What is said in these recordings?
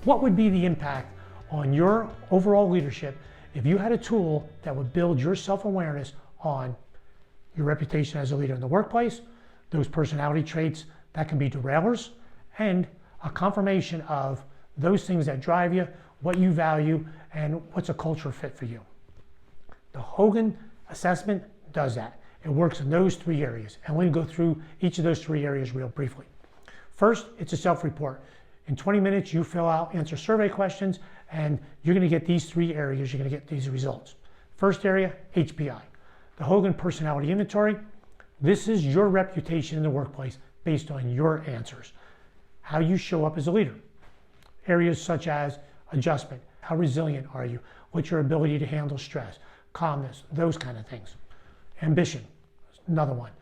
What would be the impact on your overall leadership if you had a tool that would build your self-awareness on your reputation as a leader in the workplace, those personality traits that can be derailers, and a confirmation of those things that drive you, what you value, and what's a culture fit for you? The Hogan Assessment does that. It works in those three areas, and we're going to go through each of those three areas real briefly. First, it's a self-report. In 20 minutes, you fill out, answer survey questions, and you're going to get these three areas. You're going to get these results. First area, HPI, the Hogan Personality Inventory. This is your reputation in the workplace based on your answers, how you show up as a leader. Areas such as adjustment, how resilient are you, what's your ability to handle stress, calmness, those kind of things. Ambition, another one.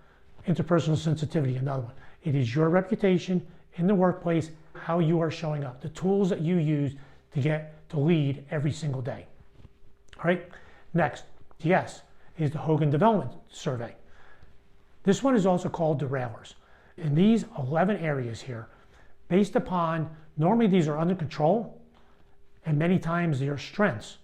Interpersonal sensitivity, another one. It is your reputation in the workplace, how you are showing up, the tools that you use to lead every single day. All right, next, yes, is the Hogan Development Survey. This one is also called derailers. In these 11 areas here, based upon, normally these are under control, and many times they are strengths,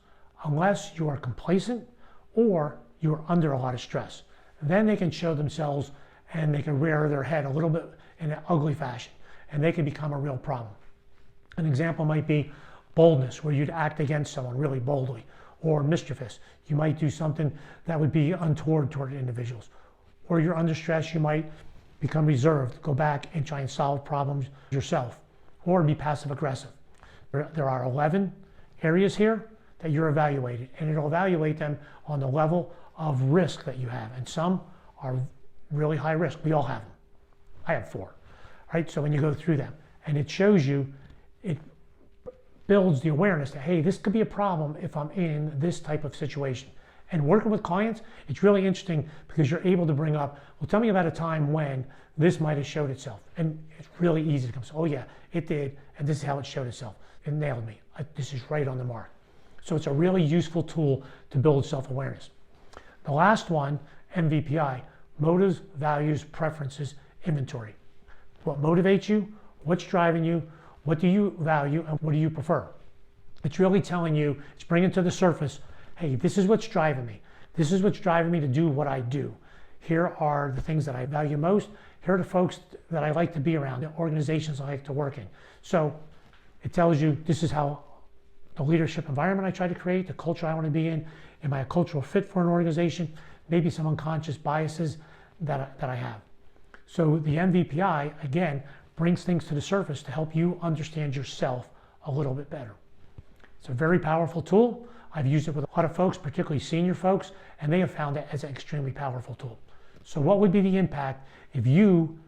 unless you are complacent or you are under a lot of stress. Then they can show themselves and they can rear their head a little bit in an ugly fashion, and they can become a real problem. An example might be boldness, where you'd act against someone really boldly, or mischievous. You might do something that would be untoward toward individuals. Or you're under stress, you might become reserved, go back and try and solve problems yourself, or be passive aggressive. There are 11 areas here that you're evaluated, and it'll evaluate them on the level of risk that you have. And some are really high risk. We all have them. I have 4. Right? So when you go through them, and it shows you, it builds the awareness that, hey, this could be a problem if I'm in this type of situation. And working with clients, it's really interesting because you're able to bring up, well, tell me about a time when this might have showed itself. And it's really easy to come say, oh yeah, it did, and this is how it showed itself. It nailed me. This is right on the mark. So it's a really useful tool to build self-awareness. The last one, MVPI, Motives, Values, Preferences, Inventory. What motivates you, what's driving you, what do you value, and what do you prefer? It's really telling you, it's bringing to the surface, hey, this is what's driving me. This is what's driving me to do what I do. Here are the things that I value most. Here are the folks that I like to be around, the organizations I like to work in. So it tells you this is how the leadership environment I try to create, the culture I want to be in. Am I a cultural fit for an organization? Maybe some unconscious biases that I have. So the MVPI, again, brings things to the surface to help you understand yourself a little bit better. It's a very powerful tool. I've used it with a lot of folks, particularly senior folks, and they have found it as an extremely powerful tool. So what would be the impact if you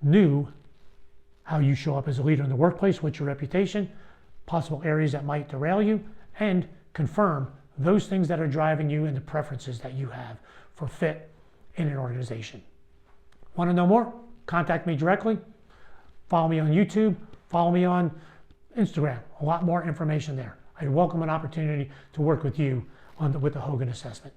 knew how you show up as a leader in the workplace, what's your reputation, possible areas that might derail you, and confirm those things that are driving you and the preferences that you have for fit in an organization. Want to know more? Contact me directly. Follow me on YouTube. Follow me on Instagram. A lot more information there. I'd welcome an opportunity to work with you with the Hogan Assessment.